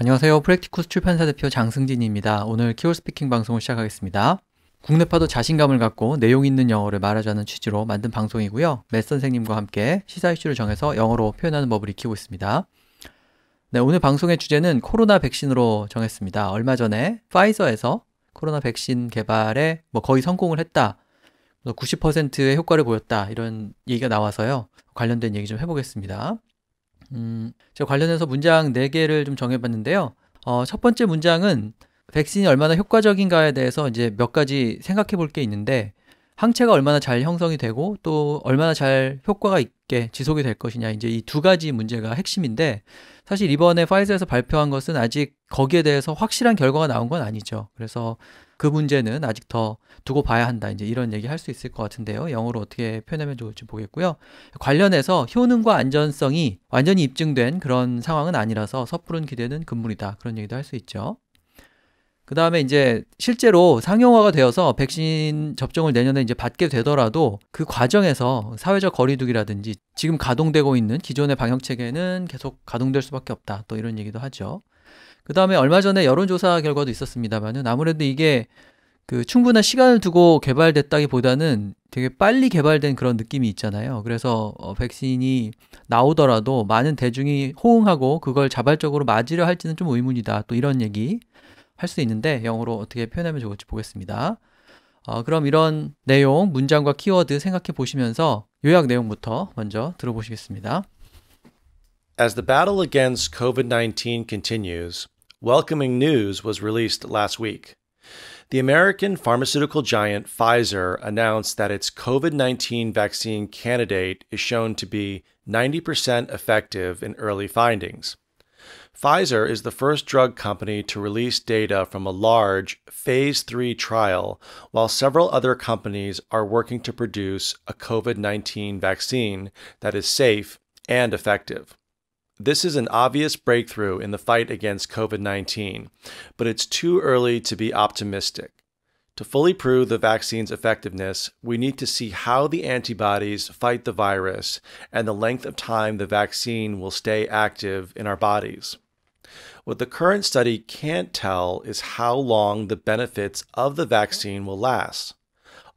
안녕하세요. 프랙티쿠스 출판사 대표 장승진입니다. 오늘 키워 스피킹 방송을 시작하겠습니다. 국내파도 자신감을 갖고 내용 있는 영어를 말하자는 취지로 만든 방송이고요. 맷 선생님과 함께 시사 이슈를 정해서 영어로 표현하는 법을 익히고 있습니다. 네, 오늘 방송의 주제는 코로나 백신으로 정했습니다. 얼마 전에 파이저에서 코로나 백신 개발에 거의 성공을 했다. 90%의 효과를 보였다. 이런 얘기가 나와서요. 관련된 얘기 좀 해보겠습니다. 제가 관련해서 문장 4개를 좀 정해봤는데요. 첫 번째 문장은 백신이 얼마나 효과적인가에 대해서 이제 몇 가지 생각해 볼 게 있는데, 항체가 얼마나 잘 형성이 되고 또 얼마나 잘 효과가 있게 지속이 될 것이냐, 이제 이 두 가지 문제가 핵심인데, 사실 이번에 파이저에서 발표한 것은 아직 거기에 대해서 확실한 결과가 나온 건 아니죠. 그래서 그 문제는 아직 더 두고 봐야 한다, 이제 이런 얘기 할 수 있을 것 같은데요. 영어로 어떻게 표현하면 좋을지 보겠고요. 관련해서 효능과 안전성이 완전히 입증된 그런 상황은 아니라서 섣부른 기대는 금물이다, 그런 얘기도 할 수 있죠. 그 다음에 이제 실제로 상용화가 되어서 백신 접종을 내년에 이제 받게 되더라도 그 과정에서 사회적 거리두기라든지 지금 가동되고 있는 기존의 방역 체계는 계속 가동될 수밖에 없다, 또 이런 얘기도 하죠. 그 다음에 얼마 전에 여론조사 결과도 있었습니다만은 아무래도 이게 그 충분한 시간을 두고 개발됐다기보다는 되게 빨리 개발된 그런 느낌이 있잖아요. 그래서 백신이 나오더라도 많은 대중이 호응하고 그걸 자발적으로 맞으려 할지는 좀 의문이다, 또 이런 얘기 할 수 있는데 영어로 어떻게 표현하면 좋을지 보겠습니다. 그럼 이런 내용, 문장과 키워드 생각해 보시면서 요약 내용부터 먼저 들어보시겠습니다. As the battle against COVID-19 continues, welcoming news was released last week. The American pharmaceutical giant Pfizer announced that its COVID-19 vaccine candidate is shown to be 90% effective in early findings. Pfizer is the first drug company to release data from a large Phase 3 trial, while several other companies are working to produce a COVID-19 vaccine that is safe and effective. This is an obvious breakthrough in the fight against COVID-19, but it's too early to be optimistic. To fully prove the vaccine's effectiveness, we need to see how the antibodies fight the virus and the length of time the vaccine will stay active in our bodies. What the current study can't tell is how long the benefits of the vaccine will last.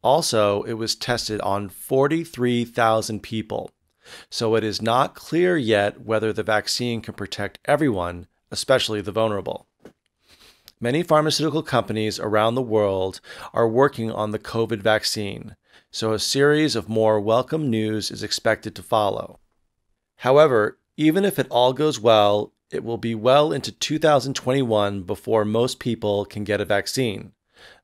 Also, it was tested on 43,000 people, so it is not clear yet whether the vaccine can protect everyone, especially the vulnerable. Many pharmaceutical companies around the world are working on the COVID vaccine, so a series of more welcome news is expected to follow. However, even if it all goes well, it will be well into 2021 before most people can get a vaccine.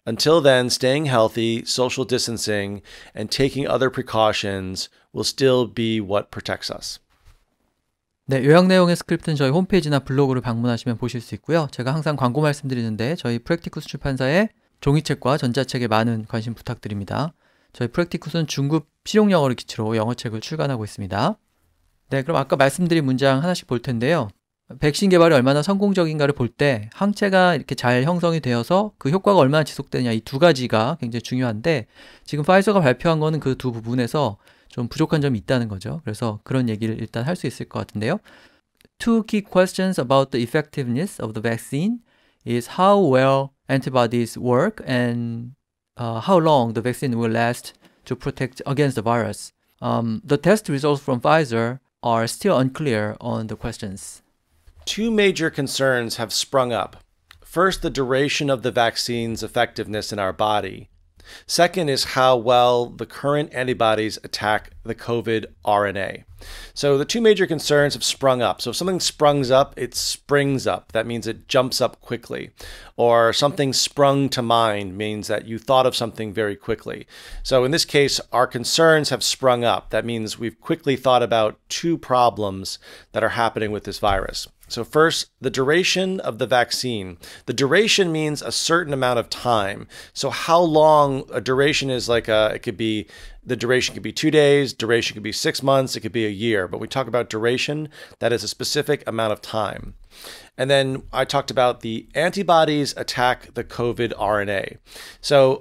Until then, staying healthy, social distancing, and taking other precautions will still be what protects us. 네, 요약 내용의 스크립트는 저희 홈페이지나 블로그를 방문하시면 보실 수 있고요. 제가 항상 광고 말씀드리는데 저희 프랙티쿠스 출판사의 종이책과 전자책에 많은 관심 부탁드립니다. 저희 프랙티쿠스는 중급 실용 영어를 기초로 영어책을 출간하고 있습니다. 네, 그럼 아까 말씀드린 문장 하나씩 볼 텐데요. 백신 개발이 얼마나 성공적인가를 볼 때 항체가 이렇게 잘 형성이 되어서 그 효과가 얼마나 지속되냐, 이 두 가지가 굉장히 중요한데, 지금 파이저가 발표한 거는 그 두 부분에서 좀 부족한 점이 있다는 거죠. 그래서 그런 얘기를 일단 할 수 있을 것 같은데요. Two key questions about the effectiveness of the vaccine is how well antibodies work and how long the vaccine will last to protect against the virus. The test results from Pfizer are still unclear on the questions. Two major concerns have sprung up. First, the duration of the vaccine's effectiveness in our body. Second is how well the current antibodies attack the COVID RNA. So the two major concerns have sprung up. So if something sprungs up, it springs up. That means it jumps up quickly. Or something sprung to mind means that you thought of something very quickly. So in this case, our concerns have sprung up. That means we've quickly thought about two problems that are happening with this virus. So first, the duration of the vaccine. The duration means a certain amount of time. So how long a duration is, like it could be the duration could be 2 days, duration could be 6 months, it could be a year. But we talk about duration, that is a specific amount of time. And then I talked about the antibodies attack the COVID RNA. So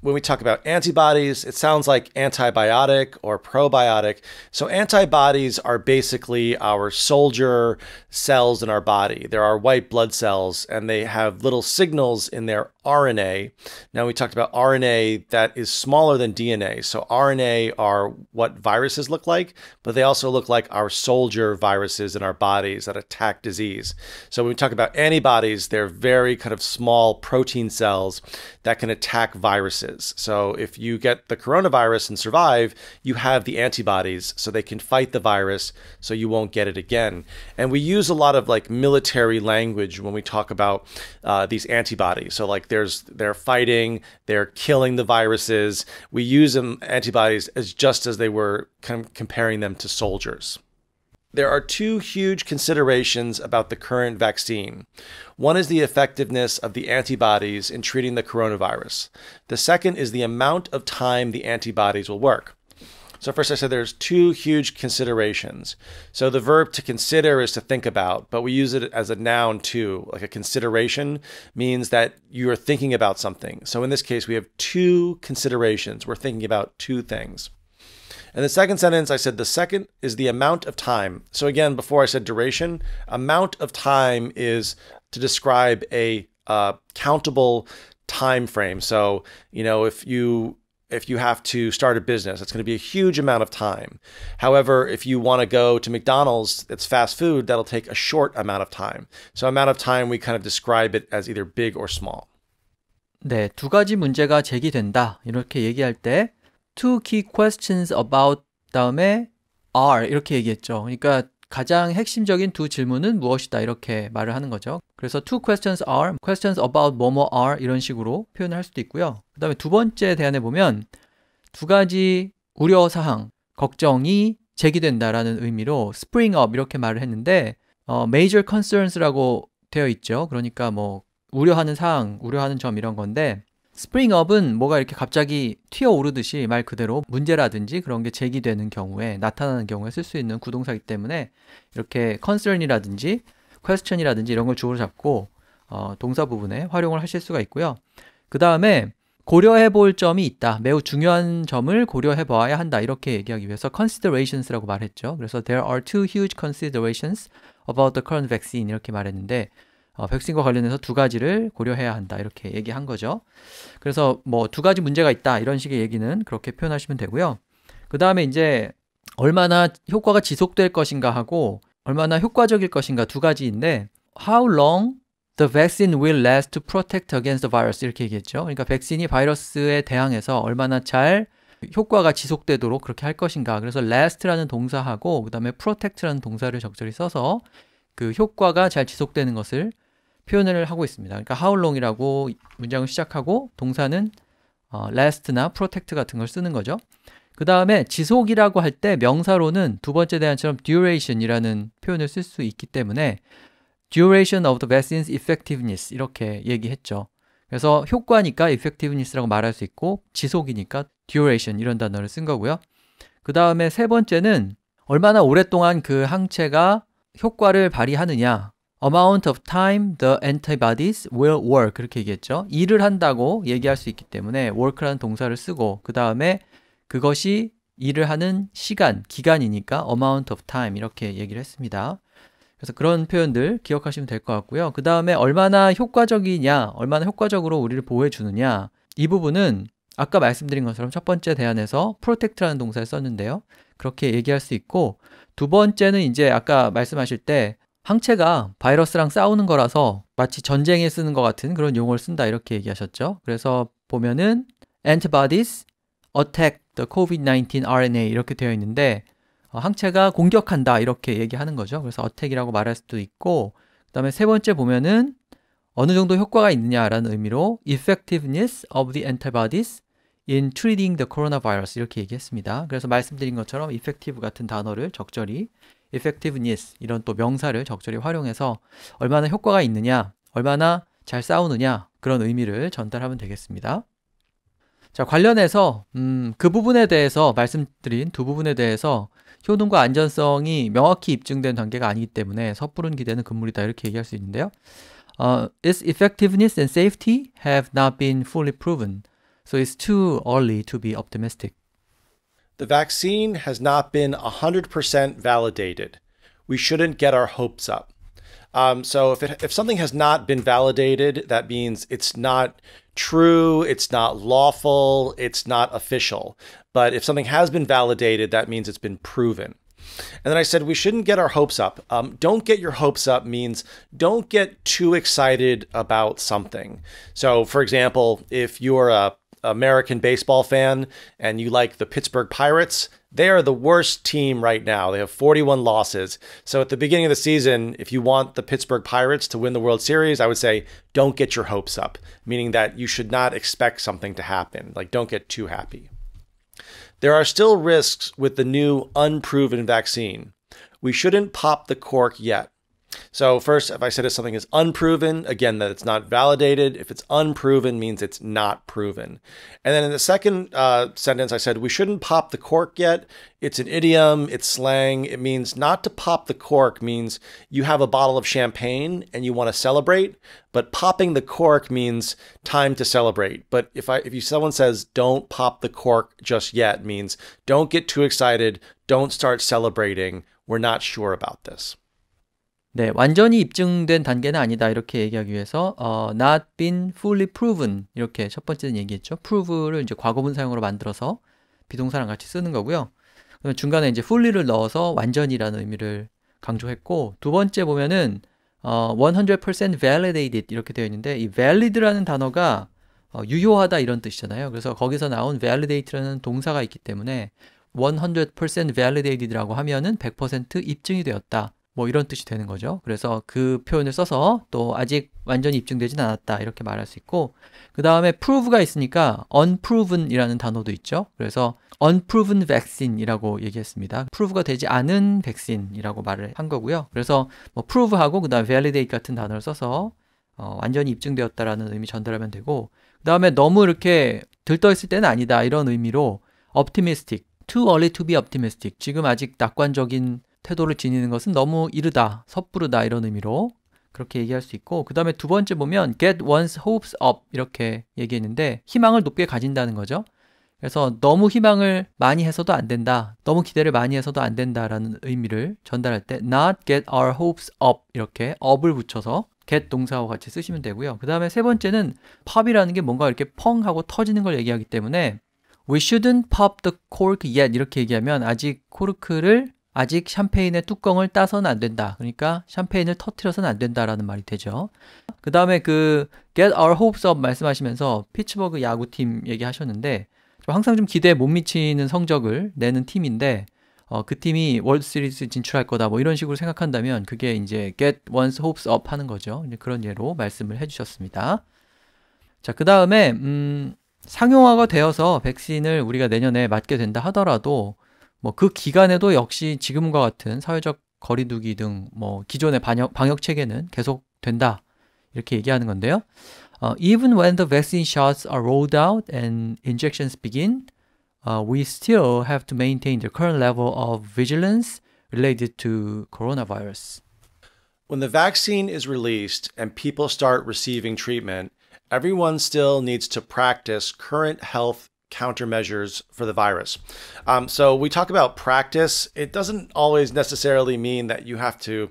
when we talk about antibodies, it sounds like antibiotic or probiotic. So antibodies are basically our soldier cells in our body. They're our white blood cells, and they have little signals in their RNA. Now we talked about RNA that is smaller than DNA. So RNA are what viruses look like, but they also look like our soldier viruses in our bodies that attack disease. So when we talk about antibodies, they're very kind of small protein cells that can attack viruses. So if you get the coronavirus and survive, you have the antibodies so they can fight the virus so you won't get it again. And we use a lot of like military language when we talk about these antibodies. So like they're fighting, they're killing the viruses. We use them antibodies as just as they were comparing them to soldiers. There are two huge considerations about the current vaccine. One is the effectiveness of the antibodies in treating the coronavirus. The second is the amount of time the antibodies will work. So first I said there's two huge considerations. So the verb to consider is to think about, but we use it as a noun too. Like a consideration means that you are thinking about something. So in this case, we have two considerations. We're thinking about two things. In the second sentence, I said the second is the amount of time. So again, before I said duration, amount of time is to describe a countable time frame. So, if you have to start a business, it's going to be a huge amount of time. However, if you want to go to McDonald's, it's fast food, that'll take a short amount of time. So amount of time, we kind of describe it as either big or small. 네, 두 가지 문제가 제기된다. 이렇게 얘기할 때 two key questions about 다음에 are 이렇게 얘기했죠. 그러니까 가장 핵심적인 두 질문은 무엇이다 이렇게 말을 하는 거죠. 그래서 two questions are, questions about 뭐뭐 are 이런 식으로 표현을 할 수도 있고요. 그 다음에 두 번째 대안에 보면 두 가지 우려사항, 걱정이 제기된다라는 의미로 spring up 이렇게 말을 했는데 major concerns라고 되어 있죠. 그러니까 뭐 우려하는 사항, 우려하는 점 이런 건데 spring up은 뭐가 이렇게 갑자기 튀어오르듯이 말 그대로 문제라든지 그런 게 제기되는 경우에 나타나는 경우에 쓸 수 있는 구동사이기 때문에 이렇게 concern이라든지 question이라든지 이런 걸 주어로 잡고 동사 부분에 활용을 하실 수가 있고요. 그 다음에 고려해 볼 점이 있다. 매우 중요한 점을 고려해 봐야 한다. 이렇게 얘기하기 위해서 considerations라고 말했죠. 그래서 there are two huge considerations about the current vaccine 이렇게 말했는데 백신과 관련해서 두 가지를 고려해야 한다 이렇게 얘기한 거죠. 그래서 뭐 두 가지 문제가 있다 이런 식의 얘기는 그렇게 표현하시면 되고요. 그 다음에 이제 얼마나 효과가 지속될 것인가 하고 얼마나 효과적일 것인가 두 가지인데 How long the vaccine will last to protect against the virus 이렇게 얘기했죠. 그러니까 백신이 바이러스에 대항해서 얼마나 잘 효과가 지속되도록 그렇게 할 것인가. 그래서 last라는 동사하고 그 다음에 protect라는 동사를 적절히 써서 그 효과가 잘 지속되는 것을 표현을 하고 있습니다. 그러니까 how long이라고 문장을 시작하고 동사는 last나 protect 같은 걸 쓰는 거죠. 그 다음에 지속이라고 할 때 명사로는 두 번째 대안처럼 duration이라는 표현을 쓸 수 있기 때문에 duration of the vaccine's effectiveness 이렇게 얘기했죠. 그래서 효과니까 effectiveness라고 말할 수 있고 지속이니까 duration 이런 단어를 쓴 거고요. 그 다음에 세 번째는 얼마나 오랫동안 그 항체가 효과를 발휘하느냐 amount of time the antibodies will work 그렇게 얘기했죠. 일을 한다고 얘기할 수 있기 때문에 work라는 동사를 쓰고 그 다음에 그것이 일을 하는 시간, 기간이니까 amount of time 이렇게 얘기를 했습니다. 그래서 그런 표현들 기억하시면 될 것 같고요. 그 다음에 얼마나 효과적이냐, 얼마나 효과적으로 우리를 보호해주느냐 이 부분은 아까 말씀드린 것처럼 첫 번째 대안에서 protect라는 동사를 썼는데요. 그렇게 얘기할 수 있고 두 번째는 이제 아까 말씀하실 때 항체가 바이러스랑 싸우는 거라서 마치 전쟁에 쓰는 것 같은 그런 용어를 쓴다 이렇게 얘기하셨죠. 그래서 보면은 antibodies attack the COVID-19 RNA 이렇게 되어 있는데 항체가 공격한다 이렇게 얘기하는 거죠. 그래서 attack이라고 말할 수도 있고 그 다음에 세 번째 보면은 어느 정도 효과가 있느냐라는 의미로 effectiveness of the antibodies in treating the coronavirus 이렇게 얘기했습니다. 그래서 말씀드린 것처럼 effective 같은 단어를 적절히 effectiveness 이런 또 명사를 적절히 활용해서 얼마나 효과가 있느냐, 얼마나 잘 싸우느냐 그런 의미를 전달하면 되겠습니다. 자, 관련해서 그 부분에 대해서 말씀드린 두 부분에 대해서 효능과 안전성이 명확히 입증된 단계가 아니기 때문에 섣부른 기대는 금물이다 이렇게 얘기할 수 있는데요. Its effectiveness and safety have not been fully proven, so it's too early to be optimistic. The vaccine has not been 100% validated. We shouldn't get our hopes up. So if something has not been validated, that means it's not true, it's not lawful, it's not official. But if something has been validated, that means it's been proven. And then I said we shouldn't get our hopes up. Don't get your hopes up means don't get too excited about something. So, for example, if you're a American baseball fan and you like the Pittsburgh Pirates, they are the worst team right now. They have 41 losses. So at the beginning of the season, if you want the Pittsburgh Pirates to win the World Series, I would say don't get your hopes up, meaning that you should not expect something to happen. Like, don't get too happy. There are still risks with the new unproven vaccine. We shouldn't pop the cork yet. So first, if I said if something is unproven, again, that it's not validated. If it's unproven, means it's not proven. And then in the second sentence, I said we shouldn't pop the cork yet. It's an idiom, it's slang. It means not to pop the cork means you have a bottle of champagne and you want to celebrate, but popping the cork means time to celebrate. But if someone says don't pop the cork just yet, means don't get too excited, don't start celebrating. We're not sure about this. 네, 완전히 입증된 단계는 아니다 이렇게 얘기하기 위해서 not been fully proven 이렇게 첫 번째는 얘기했죠. prove를 이제 과거분 사용으로 만들어서 비동사랑 같이 쓰는 거고요. 그러면 중간에 이제 fully를 넣어서 완전이라는 의미를 강조했고, 두 번째 보면은 100% validated 이렇게 되어 있는데, 이 valid라는 단어가 유효하다 이런 뜻이잖아요. 그래서 거기서 나온 validate라는 동사가 있기 때문에 100% validated라고 하면은 100% 입증이 되었다. 뭐 이런 뜻이 되는 거죠. 그래서 그 표현을 써서 또 아직 완전히 입증되진 않았다 이렇게 말할 수 있고, 그 다음에 prove가 있으니까 unproven이라는 단어도 있죠. 그래서 unproven vaccine이라고 얘기했습니다. prove가 되지 않은 백신이라고 말을 한 거고요. 그래서 뭐 prove하고 그 다음에 validate 같은 단어를 써서 완전히 입증되었다라는 의미 전달하면 되고, 그 다음에 너무 이렇게 들떠있을 때는 아니다 이런 의미로 optimistic, too early to be optimistic, 지금 아직 낙관적인 태도를 지니는 것은 너무 이르다, 섣부르다 이런 의미로 그렇게 얘기할 수 있고, 그 다음에 두 번째 보면 get one's hopes up 이렇게 얘기했는데 희망을 높게 가진다는 거죠. 그래서 너무 희망을 많이 해서도 안 된다, 너무 기대를 많이 해서도 안 된다라는 의미를 전달할 때 not get our hopes up 이렇게 up을 붙여서 get 동사하고 같이 쓰시면 되고요. 그 다음에 세 번째는 pop이라는 게 뭔가 이렇게 펑 하고 터지는 걸 얘기하기 때문에 we shouldn't pop the cork yet 이렇게 얘기하면 아직 샴페인의 뚜껑을 따서는 안 된다. 그러니까 샴페인을 터트려서는 안 된다라는 말이 되죠. 그 다음에 그 get our hopes up 말씀하시면서 피츠버그 야구팀 얘기하셨는데, 항상 좀 기대에 못 미치는 성적을 내는 팀인데 그 팀이 월드시리즈 진출할 거다 뭐 이런 식으로 생각한다면 그게 이제 get one's hopes up 하는 거죠. 이제 그런 예로 말씀을 해주셨습니다. 자, 그 다음에 상용화가 되어서 백신을 우리가 내년에 맞게 된다 하더라도 뭐 그 기간에도 역시 지금과 같은 사회적 거리두기 등 뭐 기존의 방역 체계는 계속 된다 이렇게 얘기하는 건데요. Even when the vaccine shots are rolled out and injections begin, we still have to maintain the current level of vigilance related to coronavirus. When the vaccine is released and people start receiving treatment, everyone still needs to practice current health countermeasures for the virus. So we talk about practice. It doesn't always necessarily mean that you have to,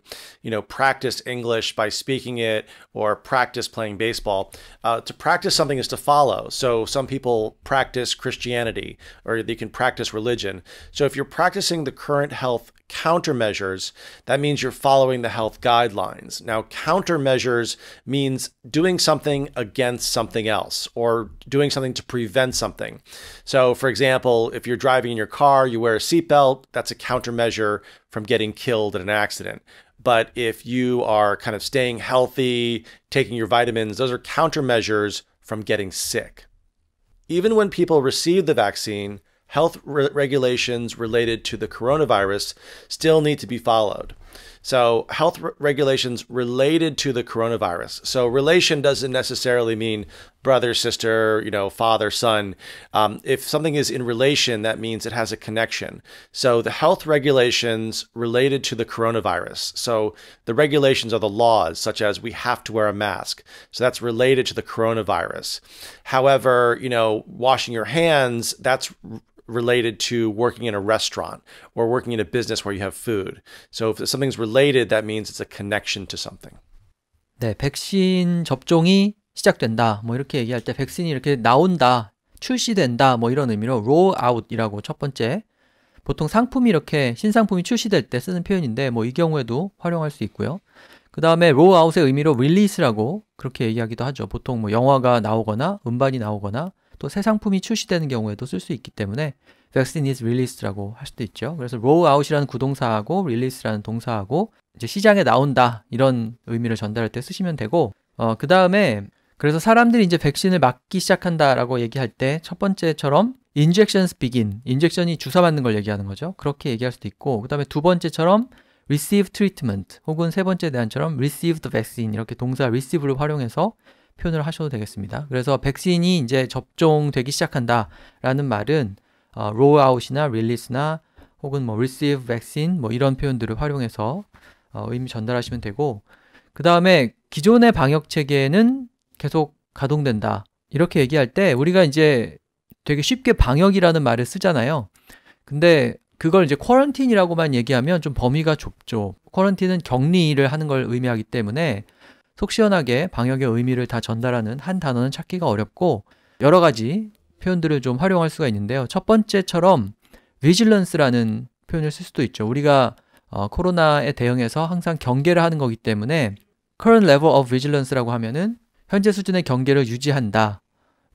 practice English by speaking it or practice playing baseball. To practice something is to follow. So some people practice Christianity or they can practice religion. So if you're practicing the current health countermeasures, that means you're following the health guidelines. Now, countermeasures means doing something against something else or doing something to prevent something. So, for example, if you're driving in your car, you wear a seatbelt, that's a countermeasure from getting killed in an accident. But if you are kind of staying healthy, taking your vitamins, those are countermeasures from getting sick. Even when people receive the vaccine, health regulations related to the coronavirus still need to be followed. So health regulations related to the coronavirus. So relation doesn't necessarily mean brother, sister, father, son. If something is in relation, that means it has a connection. So the health regulations related to the coronavirus. So the regulations are the laws, such as we have to wear a mask. So that's related to the coronavirus. However, washing your hands, that's related to working in a restaurant or working in a business where you have food. So if something's related, that means it's a connection to something. 네, 백신 접종이 시작된다. 뭐 이렇게 얘기할 때 백신이 이렇게 나온다, 출시된다, 뭐 이런 의미로 roll out이라고 첫 번째. 보통 상품이 이렇게 신상품이 출시될 때 쓰는 표현인데 뭐 이 경우에도 활용할 수 있고요. 그 다음에 roll out의 의미로 release라고 그렇게 얘기하기도 하죠. 보통 뭐 영화가 나오거나 음반이 나오거나 또 새 상품이 출시되는 경우에도 쓸 수 있기 때문에 vaccine is released라고 할 수도 있죠. 그래서 roll out이라는 구동사하고 release라는 동사하고 이제 시장에 나온다 이런 의미를 전달할 때 쓰시면 되고 그 다음에 그래서 사람들이 이제 백신을 맞기 시작한다라고 얘기할 때 첫 번째처럼 injections begin, 인젝션이 주사 맞는 걸 얘기하는 거죠. 그렇게 얘기할 수도 있고 그 다음에 두 번째처럼 receive treatment 혹은 세 번째 대안처럼 receive the vaccine 이렇게 동사 receive를 활용해서 표현을 하셔도 되겠습니다. 그래서 백신이 이제 접종되기 시작한다라는 말은 roll out이나 release나 혹은 뭐 receive vaccine 뭐 이런 표현들을 활용해서 의미 전달하시면 되고 그 다음에 기존의 방역 체계는 계속 가동된다. 이렇게 얘기할 때 우리가 이제 되게 쉽게 방역이라는 말을 쓰잖아요. 근데 그걸 이제 쿼런틴이라고만 얘기하면 좀 범위가 좁죠. 쿼런틴은 격리를 하는 걸 의미하기 때문에 속 시원하게 방역의 의미를 다 전달하는 한 단어는 찾기가 어렵고 여러 가지 표현들을 좀 활용할 수가 있는데요. 첫 번째처럼 vigilance라는 표현을 쓸 수도 있죠. 우리가 코로나에 대응해서 항상 경계를 하는 거기 때문에 current level of vigilance라고 하면은 현재 수준의 경계를 유지한다.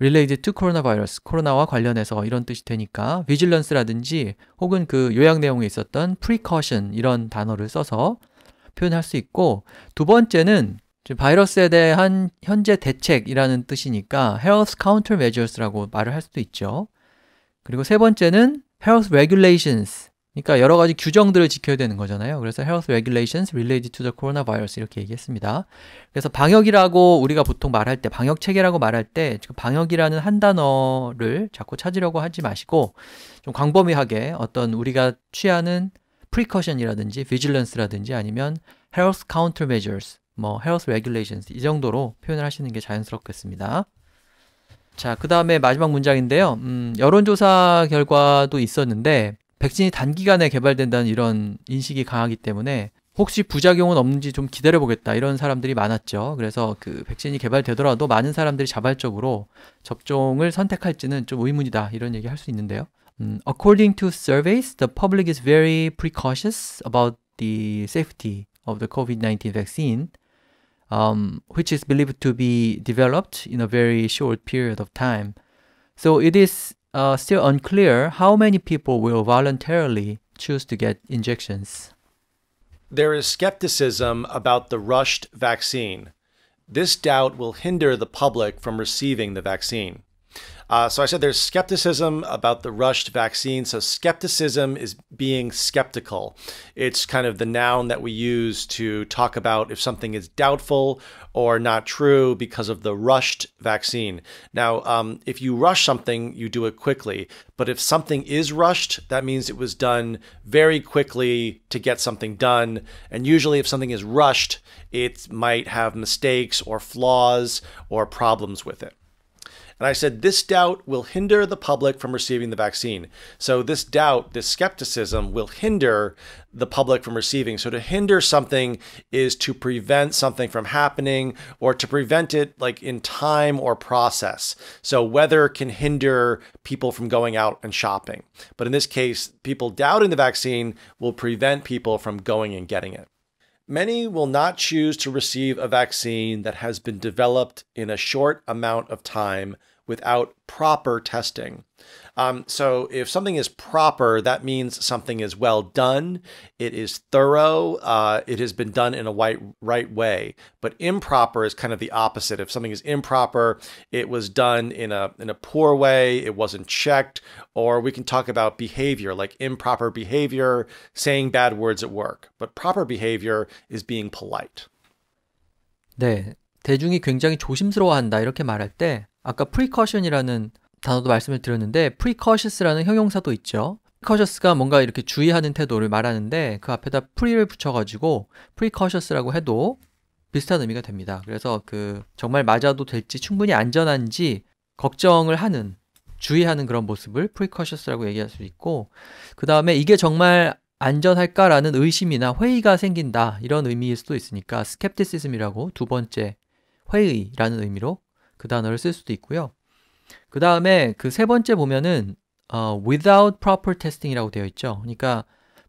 related to coronavirus, 코로나와 관련해서 이런 뜻이 되니까 vigilance라든지 혹은 그 요약 내용에 있었던 precaution 이런 단어를 써서 표현할 수 있고 두 번째는 바이러스에 대한 현재 대책이라는 뜻이니까 health countermeasures라고 말을 할 수도 있죠. 그리고 세 번째는 health regulations, 그러니까 여러 가지 규정들을 지켜야 되는 거잖아요. 그래서 health regulations related to the coronavirus 이렇게 얘기했습니다. 그래서 방역이라고 우리가 보통 말할 때, 방역 체계라고 말할 때 방역이라는 한 단어를 자꾸 찾으려고 하지 마시고 좀 광범위하게 어떤 우리가 취하는 precaution이라든지 vigilance라든지 아니면 health countermeasures, 뭐 health regulations 이 정도로 표현을 하시는 게 자연스럽겠습니다. 자, 그 다음에 마지막 문장인데요. 여론조사 결과도 있었는데 백신이 단기간에 개발된다는 이런 인식이 강하기 때문에 혹시 부작용은 없는지 좀 기다려보겠다 이런 사람들이 많았죠. 그래서 그 백신이 개발되더라도 많은 사람들이 자발적으로 접종을 선택할지는 좀 의문이다 이런 얘기 할 수 있는데요. According to surveys, the public is very precautious about the safety of the COVID-19 vaccine, which is believed to be developed in a very short period of time. So it is still unclear how many people will voluntarily choose to get injections. There is skepticism about the rushed vaccine. This doubt will hinder the public from receiving the vaccine. So I said there's skepticism about the rushed vaccine. So skepticism is being skeptical. It's kind of the noun that we use to talk about if something is doubtful or not true because of the rushed vaccine. Now, if you rush something, you do it quickly. But if something is rushed, that means it was done very quickly to get something done. And usually if something is rushed, it might have mistakes or flaws or problems with it. And I said, this doubt will hinder the public from receiving the vaccine. So this doubt, this skepticism will hinder the public from receiving. So to hinder something is to prevent something from happening or to prevent it like in time or process. So weather can hinder people from going out and shopping. But in this case, people doubting the vaccine will prevent people from going and getting it. Many will not choose to receive a vaccine that has been developed in a short amount of time without proper testing. So if something is proper, that means something is well done, it is thorough, it has been done in a right way. But improper is kind of the opposite. If something is improper, it was done in a poor way, it wasn't checked, or we can talk about behavior, like improper behavior, saying bad words at work. But proper behavior is being polite. 네, 대중이 굉장히 조심스러워한다 이렇게 말할 때 아까 precaution이라는 단어도 말씀을 드렸는데 precautious라는 형용사도 있죠. precautious가 뭔가 이렇게 주의하는 태도를 말하는데 그 앞에다 pre를 붙여가지고 precautious라고 해도 비슷한 의미가 됩니다. 그래서 그 정말 맞아도 될지 충분히 안전한지 걱정을 하는, 주의하는 그런 모습을 precautious라고 얘기할 수 있고 그 다음에 이게 정말 안전할까라는 의심이나 회의가 생긴다 이런 의미일 수도 있으니까 skepticism이라고 두 번째 회의라는 의미로 그 단어를 쓸 수도 있고요. 그 다음에 그 세 번째 보면은 without proper testing이라고 되어 있죠. 그러니까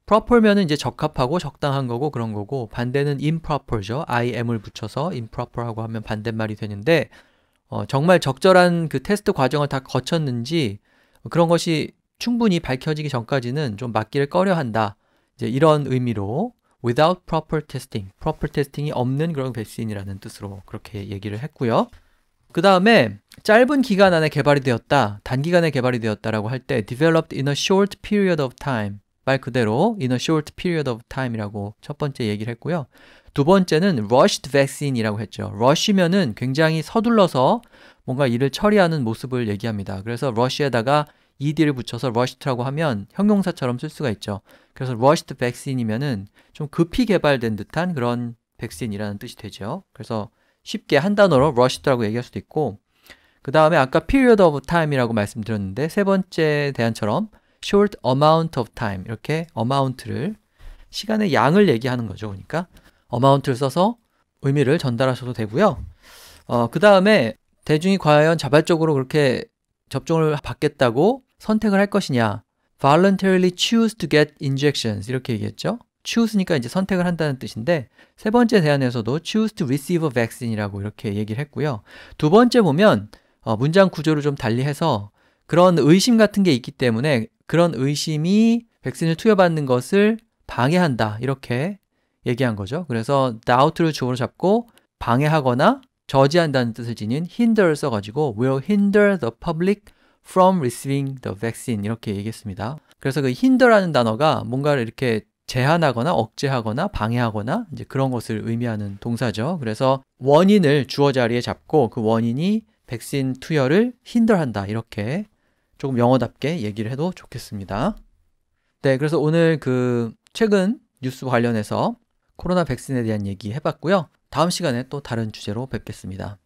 proper면은 이제 적합하고 적당한 거고 그런 거고 반대는 improper죠. im을 붙여서 improper하고 하면 반대말이 되는데 정말 적절한 그 테스트 과정을 다 거쳤는지 그런 것이 충분히 밝혀지기 전까지는 좀 맡기를 꺼려한다. 이제 이런 의미로 without proper testing이 없는 그런 백신이라는 뜻으로 그렇게 얘기를 했고요. 그 다음에 짧은 기간 안에 개발이 되었다, 단기간에 개발이 되었다라고 할 때 developed in a short period of time 말 그대로 in a short period of time이라고 첫 번째 얘기를 했고요. 두 번째는 rushed vaccine이라고 했죠. rush면은 굉장히 서둘러서 뭔가 일을 처리하는 모습을 얘기합니다. 그래서 rush에다가 ed를 붙여서 rushed라고 하면 형용사처럼 쓸 수가 있죠. 그래서 rushed vaccine이면은 좀 급히 개발된 듯한 그런 백신이라는 뜻이 되죠. 그래서 쉽게 한 단어로 rushed라고 얘기할 수도 있고 그 다음에 아까 period of time이라고 말씀드렸는데 세 번째 대안처럼 short amount of time 이렇게 amount를 시간의 양을 얘기하는 거죠. 그러니까 amount를 써서 의미를 전달하셔도 되고요. 그 다음에 대중이 과연 자발적으로 그렇게 접종을 받겠다고 선택을 할 것이냐 voluntarily choose to get injections 이렇게 얘기했죠. choose니까 이제 선택을 한다는 뜻인데 세 번째 대안에서도 choose to receive a vaccine이라고 이렇게 얘기를 했고요. 두 번째 보면 문장 구조를 좀 달리해서 그런 의심 같은 게 있기 때문에 그런 의심이 백신을 투여받는 것을 방해한다 이렇게 얘기한 거죠. 그래서 doubt를 주어로 잡고 방해하거나 저지한다는 뜻을 지닌 hinder를 써가지고 will hinder the public from receiving the vaccine 이렇게 얘기했습니다. 그래서 그 hinder라는 단어가 뭔가를 이렇게 제한하거나 억제하거나 방해하거나 이제 그런 것을 의미하는 동사죠. 그래서 원인을 주어 자리에 잡고 그 원인이 백신 투여를 hinder한다 이렇게 조금 영어답게 얘기를 해도 좋겠습니다. 네, 그래서 오늘 그 최근 뉴스 관련해서 코로나 백신에 대한 얘기 해봤고요. 다음 시간에 또 다른 주제로 뵙겠습니다.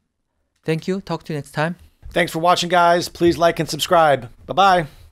Thank you. Talk to you next time. Thanks for watching, guys. Please like and subscribe. Bye-bye.